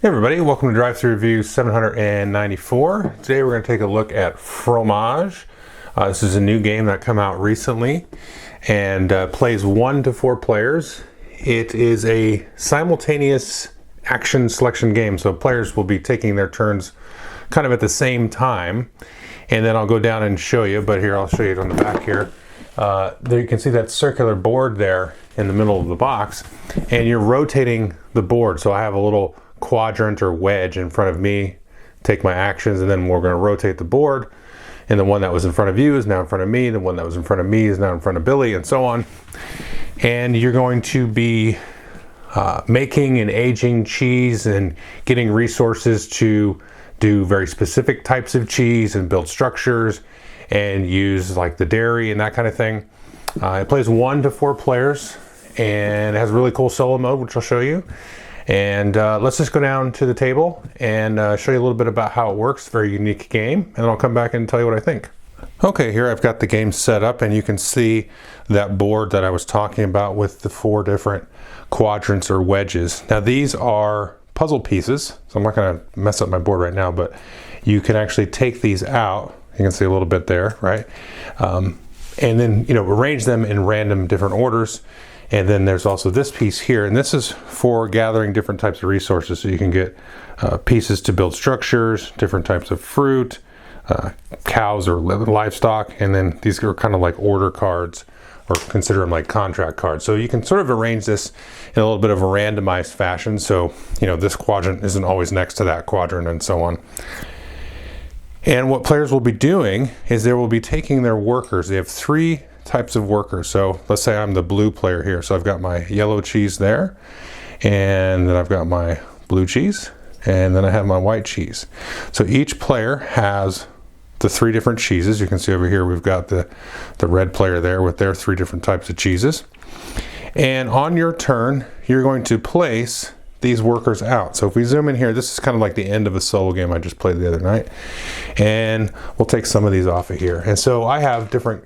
Hey everybody, welcome to Drive Thru Review 794. Today we're going to take a look at Fromage. This is a new game that came out recently and plays 1 to 4 players. It is a simultaneous action selection game, so players will be taking their turns kind of at the same time. And then I'll go down and show you, but here I'll show you it on the back here. There you can see that circular board there in the middle of the box, and you're rotating the board. So I have a little quadrant or wedge in front of me, take my actions, and then we're going to rotate the board, and the one that was in front of you is now in front of me, the one that was in front of me is now in front of Billy, and so on. And you're going to be making and aging cheese and getting resources to do very specific types of cheese and build structures and use like the dairy and that kind of thing. It plays 1 to 4 players and it has a really cool solo mode, which I'll show you. And let's just go down to the table and show you a little bit about how it works. Very unique game, and then I'll come back and tell you what I think. Okay, here I've got the game set up, and you can see that board that I was talking about with the 4 different quadrants or wedges. Now these are puzzle pieces, so I'm not going to mess up my board right now, but you can actually take these out. You can see a little bit there, right? And then, arrange them in random different orders. And then there's also this piece here, and this is for gathering different types of resources. So you can get pieces to build structures, different types of fruit, cows or livestock, and then these are kind of like order cards, or consider them like contract cards. So you can sort of arrange this in a little bit of a randomized fashion. So, this quadrant isn't always next to that quadrant and so on. And what players will be doing is they will be taking their workers. They have 3 types of workers. So let's say I'm the blue player here. So I've got my yellow cheese there, and then I've got my blue cheese, and then I have my white cheese. So each player has the 3 different cheeses. You can see over here we've got the red player there with their 3 different types of cheeses. And on your turn, you're going to place these workers out. So if we zoom in here, this is kind of like the end of a solo game I just played the other night. And we'll take some of these off of here. And so I have different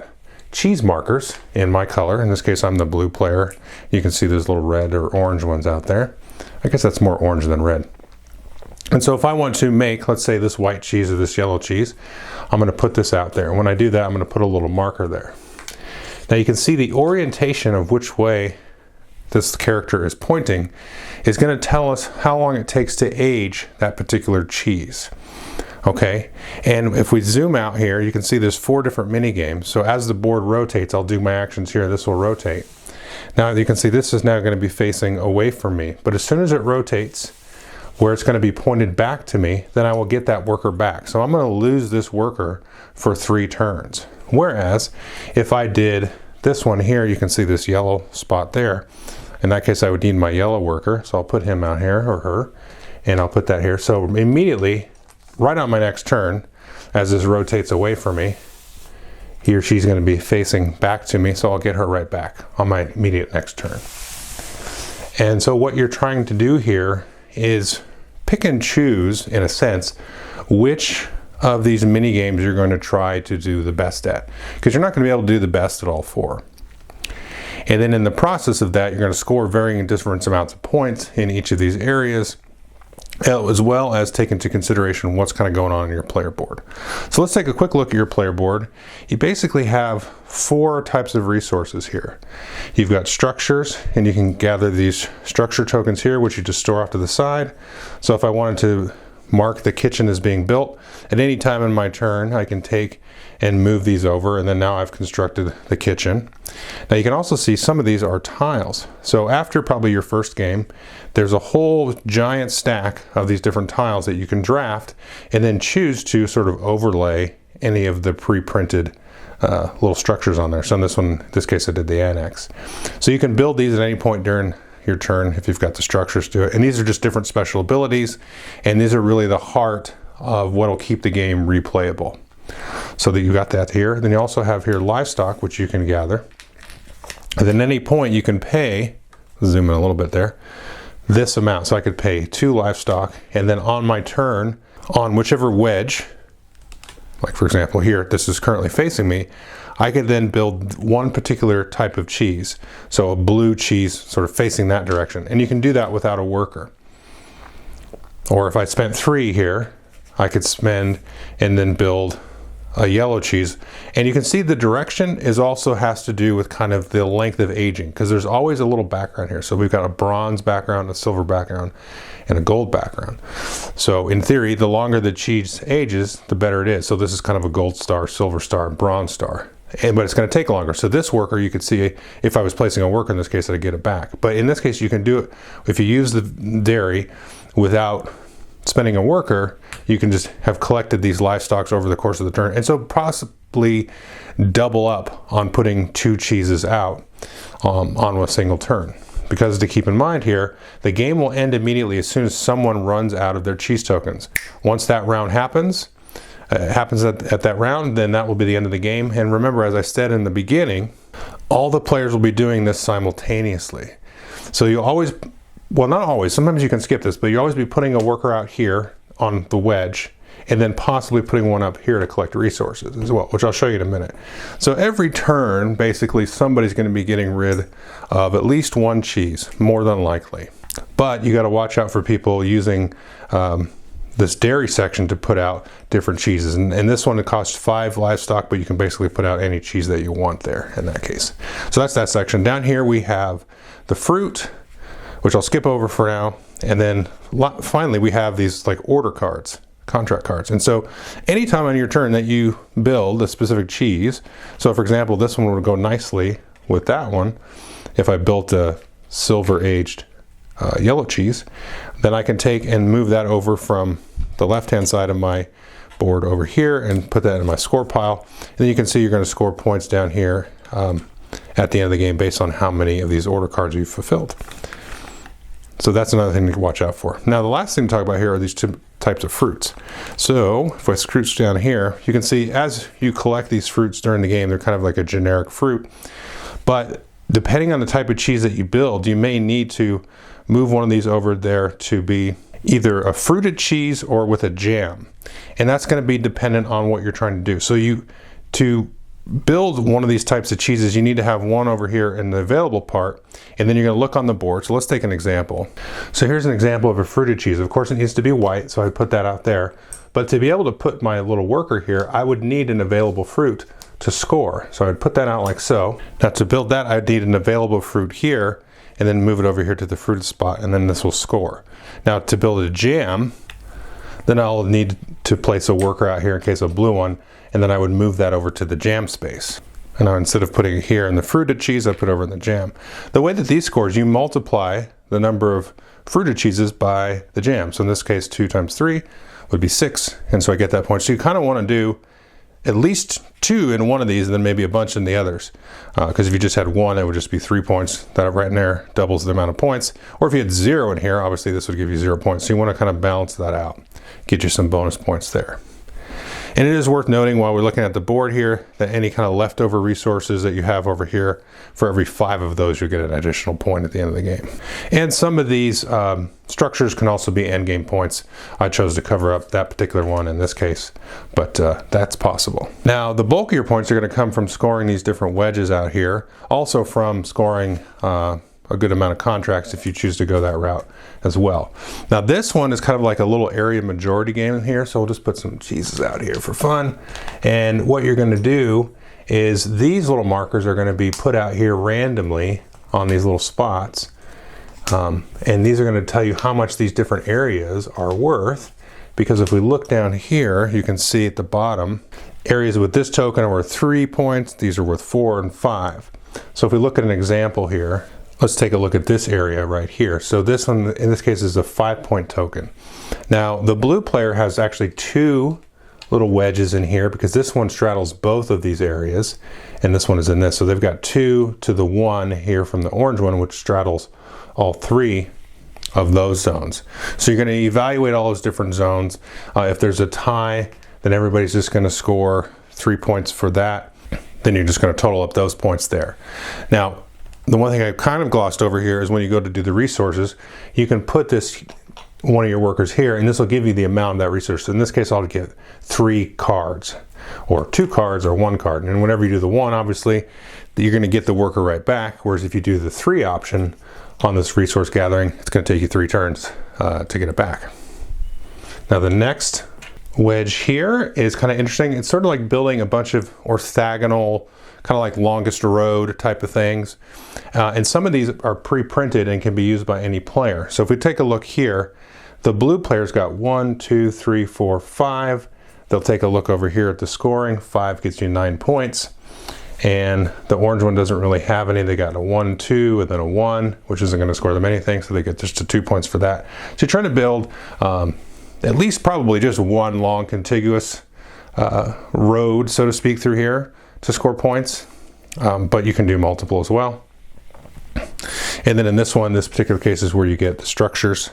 cheese markers in my color. In this case, I'm the blue player. You can see there's little red or orange ones out there. I guess that's more orange than red. And so if I want to make, let's say, this white cheese or this yellow cheese, I'm going to put this out there. And when I do that, I'm going to put a little marker there. Now you can see the orientation of which way this character is pointing is going to tell us how long it takes to age that particular cheese. Okay, and if we zoom out here, you can see there's 4 different mini games. So as the board rotates, I'll do my actions here. This will rotate. Now you can see this is now going to be facing away from me. But as soon as it rotates, where it's going to be pointed back to me, then I will get that worker back. So I'm going to lose this worker for 3 turns. Whereas if I did this one here, you can see this yellow spot there. In that case, I would need my yellow worker. So I'll put him out here, or her, and I'll put that here. So immediately, right on my next turn, as this rotates away from me, he or she's going to be facing back to me, so I'll get her right back on my immediate next turn. And so what you're trying to do here is pick and choose, in a sense, which of these mini games you're going to try to do the best at, because you're not going to be able to do the best at all 4. And then in the process of that, you're going to score varying different amounts of points in each of these areas, as well as take into consideration what's kind of going on your player board. So let's take a quick look at your player board. You basically have 4 types of resources here. You've got structures, and you can gather these structure tokens here, which you just store off to the side. So if I wanted to mark the kitchen as being built, at any time in my turn, I can take and move these over, and then now I've constructed the kitchen. Now you can also see some of these are tiles. So after probably your first game, there's a whole giant stack of these different tiles that you can draft and then choose to sort of overlay any of the pre-printed little structures on there. So in this case, I did the annex. So you can build these at any point during your turn if you've got the structures to it. And these are just different special abilities, and these are really the heart of what will keep the game replayable. So that you got that here. Then you also have here livestock, which you can gather. And then at any point you can pay, zoom in a little bit there, this amount. So I could pay 2 livestock, and then on my turn, on whichever wedge, like for example here, this is currently facing me, I could then build one particular type of cheese. So a blue cheese sort of facing that direction. And you can do that without a worker. Or if I spent 3 here, I could spend and then build a yellow cheese. And you can see the direction is also has to do with kind of the length of aging, because there's always a little background here. So we've got a bronze background, a silver background, and a gold background. So in theory, the longer the cheese ages, the better it is. So this is kind of a gold star, silver star, and bronze star. But it's going to take longer. So this worker, you could see if I was placing a worker in this case, I'd get it back. But in this case, you can do it if you use the dairy without spending a worker. You can just have collected these livestock over the course of the turn, and so possibly double up on putting 2 cheeses out on a single turn. Because to keep in mind here, the game will end immediately as soon as someone runs out of their cheese tokens. Once that round happens, at that round, then that will be the end of the game. And remember, as I said in the beginning, all the players will be doing this simultaneously. So you always, well, not always, sometimes you can skip this, but you always be putting a worker out here on the wedge, and then possibly putting one up here to collect resources as well, which I'll show you in a minute. So every turn, basically, somebody's going to be getting rid of at least 1 cheese, more than likely. But you got to watch out for people using this dairy section to put out different cheeses. And this one, it costs 5 livestock, but you can basically put out any cheese that you want there in that case. So that's that section. Down here we have the fruit, which I'll skip over for now. And then finally we have these like order cards, contract cards. And so anytime on your turn that you build a specific cheese, so for example, this one would go nicely with that one. If I built a silver aged yellow cheese, then I can take and move that over from the left hand side of my board over here and put that in my score pile. And then you can see you're going to score points down here at the end of the game based on how many of these order cards you've fulfilled. So that's another thing to watch out for. Now the last thing to talk about here are these 2 types of fruits. So if I scooch down here, you can see as you collect these fruits during the game, they're kind of like a generic fruit. But depending on the type of cheese that you build, you may need to move one of these over there to be either a fruited cheese or with a jam. And that's going to be dependent on what you're trying to do. So to build one of these types of cheeses, you need to have one over here in the available part, and then you're going to look on the board. So let's take an example. So here's an example of a fruited cheese. Of course it needs to be white, so I put that out there. But to be able to put my little worker here, I would need an available fruit to score. So I'd put that out like so. Now to build that, I'd need an available fruit here, and then move it over here to the fruited spot, and then this will score. Now to build a jam, then I'll need to place a worker out here in case of a blue one, and then I would move that over to the jam space. And now instead of putting it here in the fruited cheese, I put it over in the jam. The way that these scores, you multiply the number of fruited cheeses by the jam. So in this case, 2 times 3 would be 6, and so I get that point. So you kind of want to do at least 2 in one of these, and then maybe a bunch in the others. Because if you just had 1, it would just be 3 points. That right in there doubles the amount of points. Or if you had 0 in here, obviously this would give you 0 points. So you want to kind of balance that out, get you some bonus points there. And it is worth noting while we're looking at the board here that any kind of leftover resources that you have over here, for every 5 of those, you'll get an additional point at the end of the game. And some of these structures can also be end game points. I chose to cover up that particular one in this case, but that's possible. Now the bulk of your points are going to come from scoring these different wedges out here, also from scoring a good amount of contracts if you choose to go that route as well. Now this one is kind of like a little area majority game in here, so we'll just put some cheeses out here for fun. And what you're going to do is these little markers are going to be put out here randomly on these little spots, and these are going to tell you how much these different areas are worth, because if we look down here, you can see at the bottom, areas with this token are worth 3 points, these are worth 4 and 5. So if we look at an example here, let's take a look at this area right here. So this one, in this case, is a 5-point token. Now, the blue player has actually 2 little wedges in here, because this one straddles both of these areas, and this one is in this. So they've got 2 to the 1 here from the orange one, which straddles all 3 of those zones. So you're going to evaluate all those different zones. If there's a tie, then everybody's just going to score 3 points for that. Then you're just going to total up those points there. Now, the one thing I kind of glossed over here is when you go to do the resources, you can put this one of your workers here, and this will give you the amount of that resource. So in this case, I'll get 3 cards, or 2 cards, or 1 card. And whenever you do the 1, obviously, you're going to get the worker right back. Whereas if you do the 3 option on this resource gathering, it's going to take you 3 turns to get it back. Now the next wedge here is kind of interesting. It's sort of like building a bunch of orthogonal, kind of like longest road type of things. And some of these are pre-printed and can be used by any player. So if we take a look here, the blue player's got 1, 2, 3, 4, 5. They'll take a look over here at the scoring. 5 gets you 9 points. And the orange one doesn't really have any. They got a 1, 2, and then a 1, which isn't going to score them anything, so they get just 2 points for that. So you're trying to build at least probably just one long contiguous road, so to speak, through here to score points, but you can do multiple as well. And then in this one, this particular case is where you get the structures.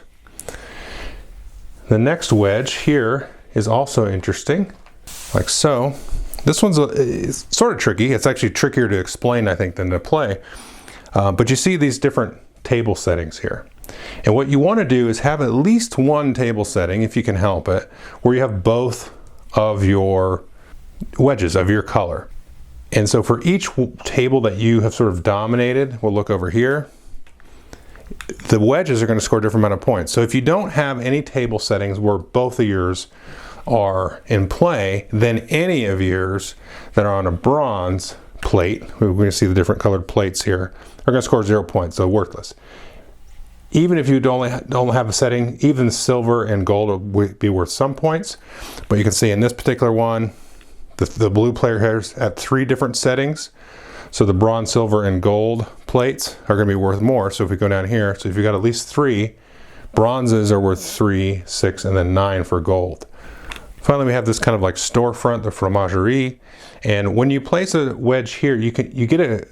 The next wedge here is also interesting, like so. This one's it's sort of tricky. It's actually trickier to explain, I think, than to play. But you see these different table settings here. And what you want to do is have at least one table setting, if you can help it, where you have both of your wedges of your color. And so for each table that you have sort of dominated, we'll look over here, the wedges are going to score a different amount of points. So if you don't have any table settings where both of yours are in play, then any of yours that are on a bronze plate, we're going to see the different colored plates here, are going to score 0 points, so worthless. Even if you don't have a setting, even silver and gold will be worth some points. But you can see in this particular one, the blue player has at 3 different settings. So the bronze, silver, and gold plates are going to be worth more. So if we go down here, so if you've got at least 3, bronzes are worth 3, 6, and then 9 for gold. Finally, we have this kind of like storefront, the fromagerie. And when you place a wedge here, you get an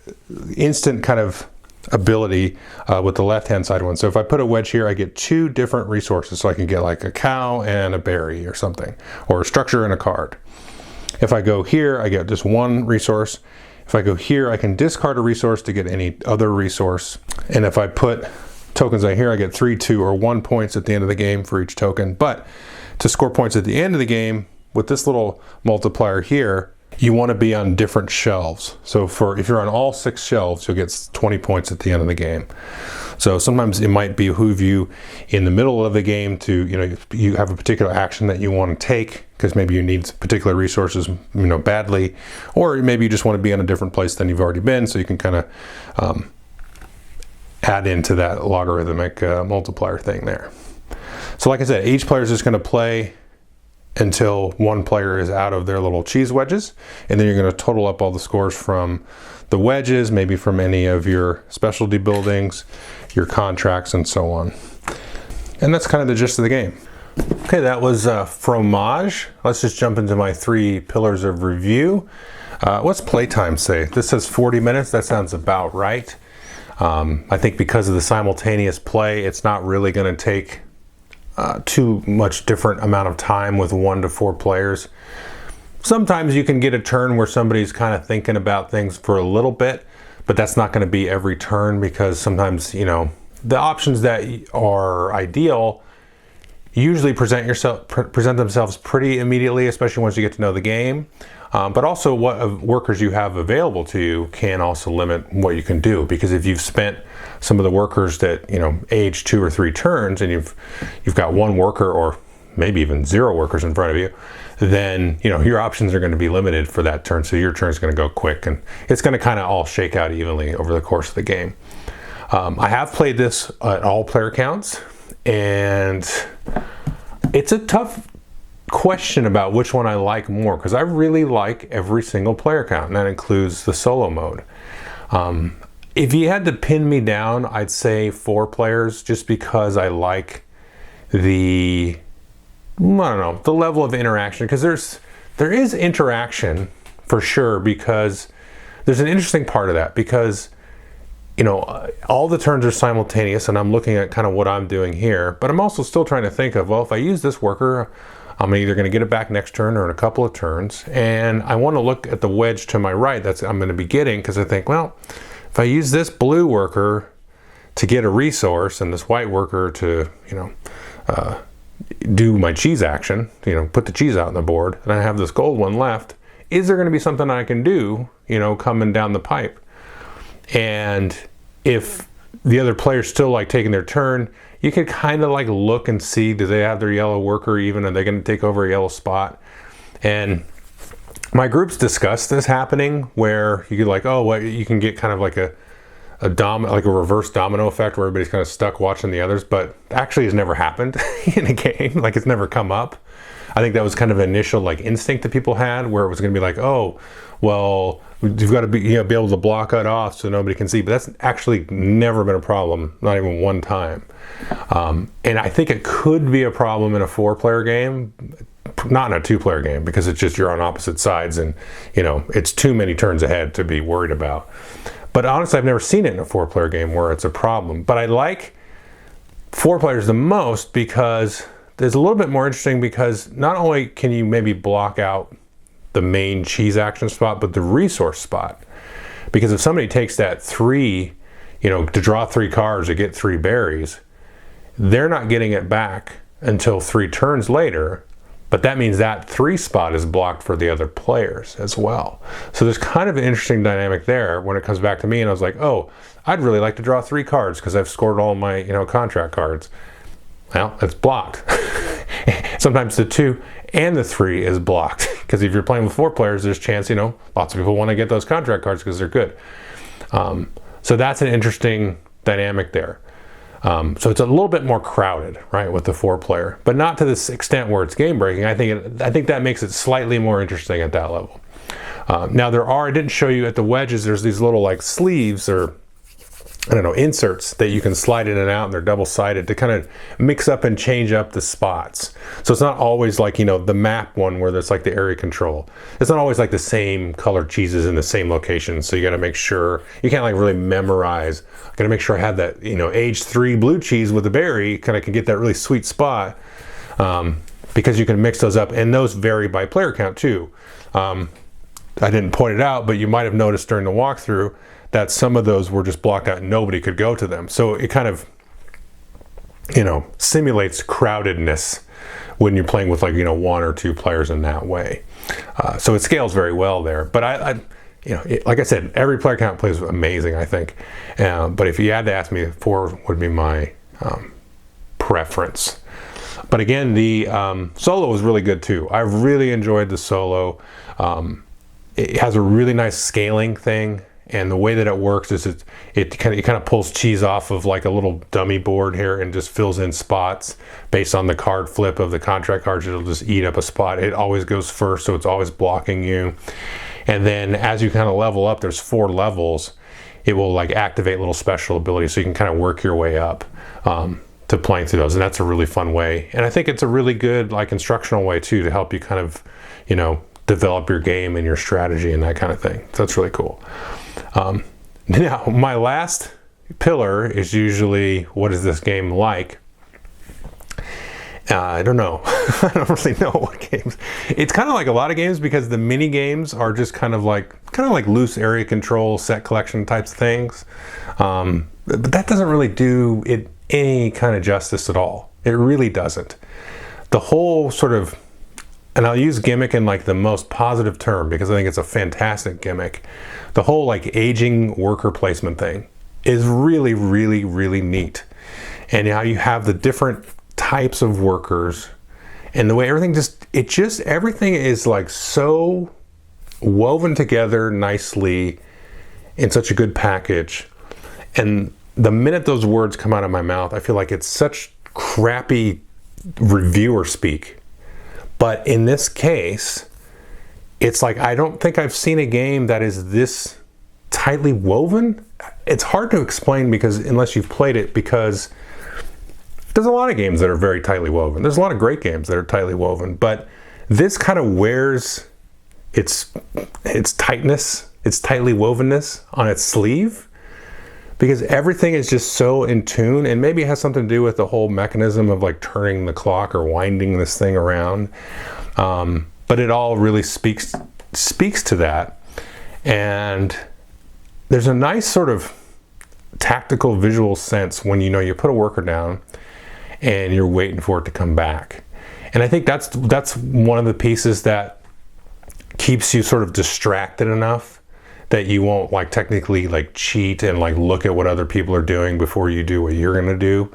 instant kind of ability with the left-hand side one. So if I put a wedge here, I get 2 different resources. So I can get like a cow and a berry or something, or a structure and a card. If I go here, I get just 1 resource. If I go here, I can discard a resource to get any other resource. And if I put tokens out here, I get 3, 2, or 1 points at the end of the game for each token. But to score points at the end of the game, with this little multiplier here, you want to be on different shelves. So if you're on all 6 shelves, you'll get 20 points at the end of the game. So sometimes it might behoove you in the middle of the game to, you have a particular action that you want to take because maybe you need particular resources, badly, or maybe you just want to be in a different place than you've already been, so you can kind of add into that logarithmic multiplier thing there. So like I said, each player is just going to play until one player is out of their little cheese wedges, and then you're going to total up all the scores from the wedges, maybe from any of your specialty buildings, your contracts, and so on. And that's kind of the gist of the game. Okay, that was Fromage. Let's just jump into my 3 pillars of review. What's playtime say? This says 40 minutes. That sounds about right. I think because of the simultaneous play, it's not really going to take too much different amount of time with 1 to 4 players. Sometimes you can get a turn where somebody's kind of thinking about things for a little bit, but that's not going to be every turn, because sometimes, the options that are ideal usually present themselves pretty immediately, especially once you get to know the game. But also what workers you have available to you can also limit what you can do, because if you've spent some of the workers that age 2 or 3 turns, and you've got 1 worker or maybe even 0 workers in front of you, then your options are going to be limited for that turn. So your turn is going to go quick, and it's going to kind of all shake out evenly over the course of the game. I have played this at all player counts, and it's a tough question about which one I like more, because I really like every single player count, and that includes the solo mode. If you had to pin me down, I'd say 4 players, just because I like the level of interaction, because there is interaction for sure, because there's an interesting part of that, because all the turns are simultaneous, and I'm looking at kind of what I'm doing here, but I'm also still trying to think of, well, if I use this worker, I'm either going to get it back next turn or in a couple of turns, and I want to look at the wedge to my right I'm going to be getting, because I think, well, if I use this blue worker to get a resource and this white worker to do my cheese action, put the cheese out on the board, and I have this gold one left, is there going to be something I can do coming down the pipe? And if the other player's still taking their turn, you could kind of like look and see, do they have their yellow worker even? Are they going to take over a yellow spot? And my groups discussed this happening where you could like, oh, well, you can get kind of like a reverse domino effect where everybody's kind of stuck watching the others, but actually has never happened in a game. Like, it's never come up. I think that was kind of an initial like instinct that people had, where it was going to be like, oh, well, you've got to be able to block it off so nobody can see. But that's actually never been a problem, not even one time. And I think it could be a problem in a 4-player game, not in a 2-player game, because it's just you're on opposite sides and it's too many turns ahead to be worried about. But honestly, I've never seen it in a 4-player game where it's a problem. But I like 4 players the most because there's a little bit more interesting, because not only can you maybe block out the main cheese action spot, but the resource spot. Because if somebody takes that 3, to draw 3 cards or get 3 berries, they're not getting it back until 3 turns later. But that means that 3 spot is blocked for the other players as well. So there's kind of an interesting dynamic there when it comes back to me. And I was like, oh, I'd really like to draw 3 cards because I've scored all my, contract cards. Well, it's blocked. Sometimes the 2 and the 3 is blocked. Because if you're playing with 4 players, there's a chance, lots of people want to get those contract cards because they're good. So that's an interesting dynamic there. So it's a little bit more crowded, right, with the 4-player, but not to this extent where it's game breaking. I think that makes it slightly more interesting at that level. Now I didn't show you at the wedges, there's these little like sleeves or inserts that you can slide in and out, and they're double-sided to kind of mix up and change up the spots. So it's not always like, the map one where there's like the area control. It's not always like the same colored cheeses in the same location. So you got to make sure, you can't like really memorize. I got to make sure I have that, age 3 blue cheese with the berry, kind of can get that really sweet spot, because you can mix those up, and those vary by player count too. I didn't point it out, but you might have noticed during the walkthrough that some of those were just blocked out and nobody could go to them. So it kind of, simulates crowdedness when you're playing with like, 1 or 2 players in that way. So it scales very well there. But like I said, every player count plays amazing, I think. But if you had to ask me, 4 would be my preference. But again, the solo was really good too. I really enjoyed the solo. It has a really nice scaling thing. And the way that it works is it kind of pulls cheese off of like a little dummy board here and just fills in spots based on the card flip of the contract cards. It'll just eat up a spot. It always goes first, so it's always blocking you. And then as you kind of level up, there's 4 levels. It will like activate little special abilities, so you can kind of work your way up to playing through those. And that's a really fun way. And I think it's a really good like instructional way too to help you kind of develop your game and your strategy and that kind of thing. So that's really cool. Now, my last pillar is usually, what is this game like? I don't know. I don't really know what games. It's kind of like a lot of games, because the mini games are just kind of like loose area control, set collection types of things. But that doesn't really do it any kind of justice at all. It really doesn't. The whole sort of, and I'll use gimmick in like the most positive term because I think it's a fantastic gimmick. The whole like aging worker placement thing is really, really, really neat. And now you have the different types of workers and the way everything everything is like so woven together nicely in such a good package. And the minute those words come out of my mouth, I feel like it's such crappy reviewer speak. But in this case, it's like, I don't think I've seen a game that is this tightly woven. It's hard to explain because unless you've played it, because there's a lot of games that are very tightly woven. There's a lot of great games that are tightly woven, but this kind of wears its tightness, its tightly wovenness on its sleeve, because everything is just so in tune, and maybe it has something to do with the whole mechanism of like turning the clock or winding this thing around. But it all really speaks to that. And there's a nice sort of tactical visual sense when you put a worker down and you're waiting for it to come back. And I think that's one of the pieces that keeps you sort of distracted enough that you won't like technically like cheat and like look at what other people are doing before you do what you're going to do.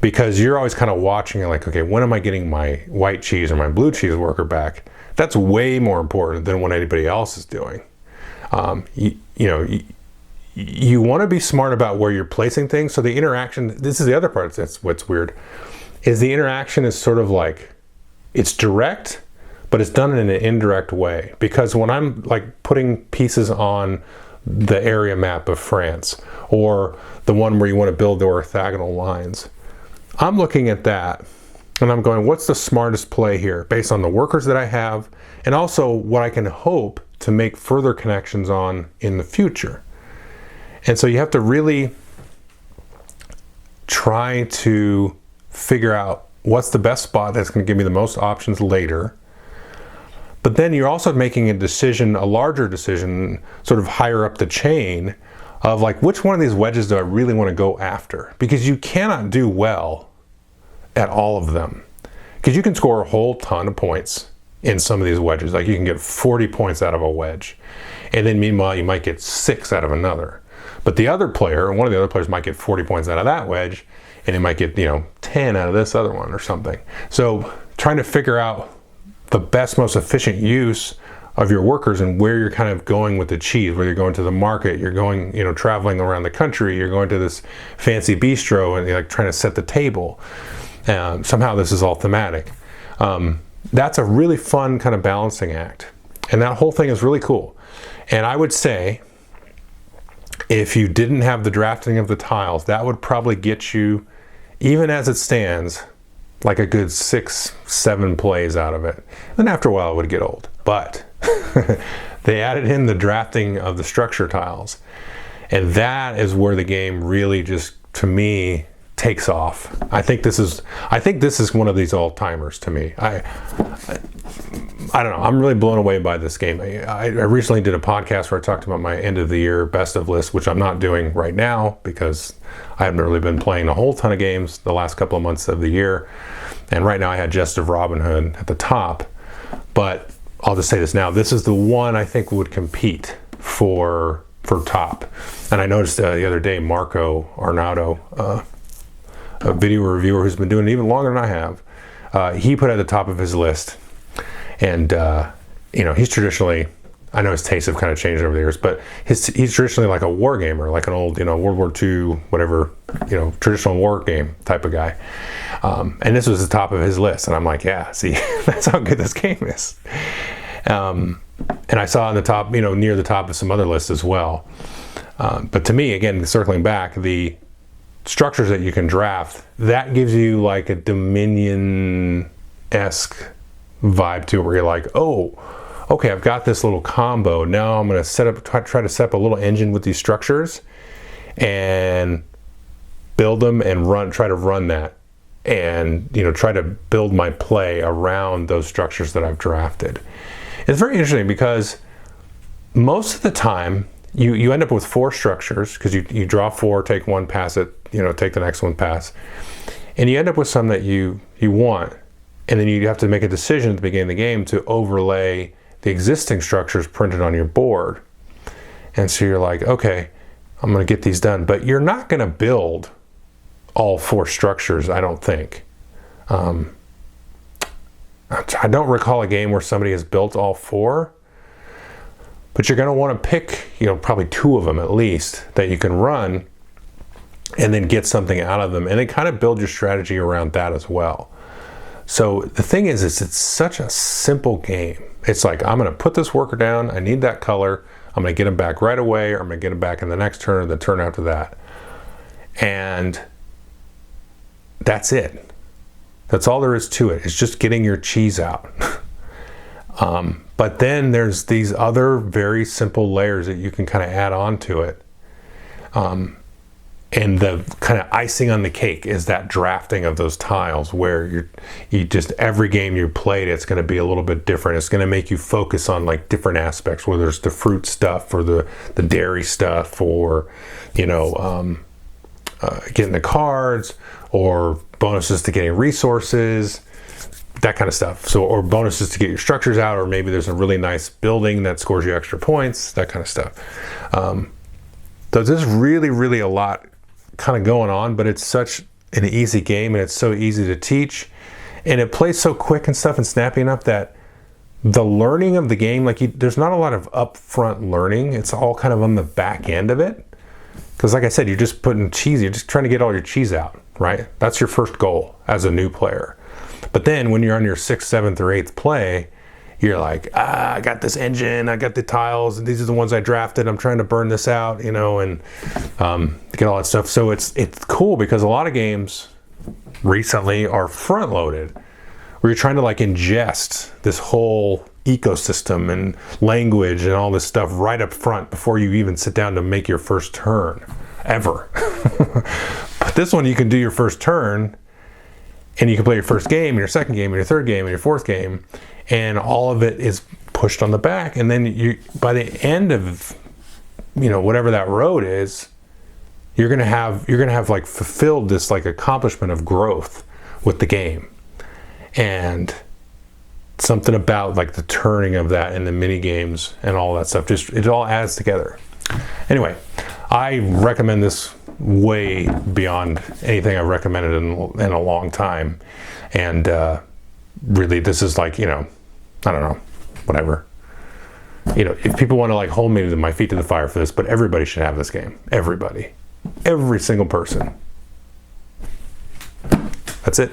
because you're always kind of watching it like, okay, when am I getting my white cheese or my blue cheese worker back? That's way more important than what anybody else is doing. You want to be smart about where you're placing things. So the interaction, this is the other part, that's what's weird, is the interaction is sort of like, it's direct, but it's done in an indirect way. Because when I'm like putting pieces on the area map of France, or the one where you want to build the orthogonal lines, I'm looking at that and I'm going, what's the smartest play here based on the workers that I have, and also what I can hope to make further connections on in the future. And so you have to really try to figure out what's the best spot that's going to give me the most options later. But then you're also making a decision, a larger decision, sort of higher up the chain, of like, which one of these wedges do I really want to go after? Because you cannot do well at all of them. Because you can score a whole ton of points in some of these wedges. Like you can get 40 points out of a wedge. And then meanwhile, you might get 6 out of another. But the other player, or one of the other players, might get 40 points out of that wedge, and they might get, 10 out of this other one or something. So trying to figure out the best, most efficient use of your workers and where you're kind of going with the cheese, whether you're going to the market, you're going, traveling around the country, you're going to this fancy bistro and you're like trying to set the table. Somehow this is all thematic. That's a really fun kind of balancing act. And that whole thing is really cool. And I would say, if you didn't have the drafting of the tiles, that would probably get you, even as it stands, like a good 6-7 plays out of it. Then after a while it would get old. But they added in the drafting of the structure tiles. And that is where the game really just, to me, takes off. I think this is one of these all-timers to me. I don't know. I'm really blown away by this game. I recently did a podcast where I talked about my end of the year best of list, which I'm not doing right now because I haven't really been playing a whole ton of games the last couple of months of the year. And right now I had Jest of Robin Hood at the top. But I'll just say this now. This is the one I think would compete for top. And I noticed the other day, Marco Arnaudo, a video reviewer who's been doing it even longer than I have, he put it at the top of his list. And, he's traditionally, I know his tastes have kind of changed over the years, but he's traditionally like a war gamer, like an old, World War II, whatever, traditional war game type of guy. And this was the top of his list. And I'm like, yeah, see, that's how good this game is. And I saw on the top, near the top of some other lists as well. But to me, again, circling back, the structures that you can draft, that gives you like a Dominion-esque vibe to it, where you're like, oh, okay, I've got this little combo. Now I'm going to try to set up a little engine with these structures and build them and try to run that, and try to build my play around those structures that I've drafted. It's very interesting because most of the time you end up with 4 structures, because you draw 4, take one, pass it, take the next one, pass, and you end up with some that you want. And then you have to make a decision at the beginning of the game to overlay the existing structures printed on your board. And so you're like, okay, I'm going to get these done. But you're not going to build all 4 structures, I don't think. I don't recall a game where somebody has built all 4. But you're going to want to pick, probably 2 of them at least that you can run and then get something out of them. And then kind of build your strategy around that as well. So the thing is it's such a simple game. It's like, I'm going to put this worker down. I need that color. I'm going to get him back right away, or I'm going to get him back in the next turn or the turn after that. And that's it. That's all there is to it. It's just getting your cheese out. But then there's these other very simple layers that you can kind of add on to it. And the kind of icing on the cake is that drafting of those tiles, where you just, every game you played, it's going to be a little bit different. It's going to make you focus on like different aspects, whether it's the fruit stuff or the dairy stuff, or, getting the cards, or bonuses to getting resources, that kind of stuff. So, or bonuses to get your structures out, or maybe there's a really nice building that scores you extra points, that kind of stuff. So there's really, really a lot kind of going on, but it's such an easy game, and it's so easy to teach, and it plays so quick and stuff and snappy enough that the learning of the game, like there's not a lot of upfront learning. It's all kind of on the back end of it. Because like I said, you're just putting cheese, you're just trying to get all your cheese out, right? That's your first goal as a new player. But then when you're on your 6th, 7th, or 8th play, you're like, I got this engine, I got the tiles, and these are the ones I drafted, I'm trying to burn this out, you know, and get all that stuff. So it's cool because a lot of games recently are front loaded, where you're trying to like ingest this whole ecosystem and language and all this stuff right up front before you even sit down to make your first turn ever. But this one, you can do your first turn and you can play your first game and your second game and your third game and your fourth game, and all of it is pushed on the back. And then you, by the end of, you know, whatever that road is, you're gonna have like fulfilled this like accomplishment of growth with the game. And something about like the turning of that and the mini games and all that stuff, just it all adds together. Anyway, I recommend this way beyond anything I've recommended in a long time. And really, this is like, you know, I don't know, whatever. You know, if people want to like hold me to my feet to the fire for this, but everybody should have this game. Everybody. Every single person. That's it.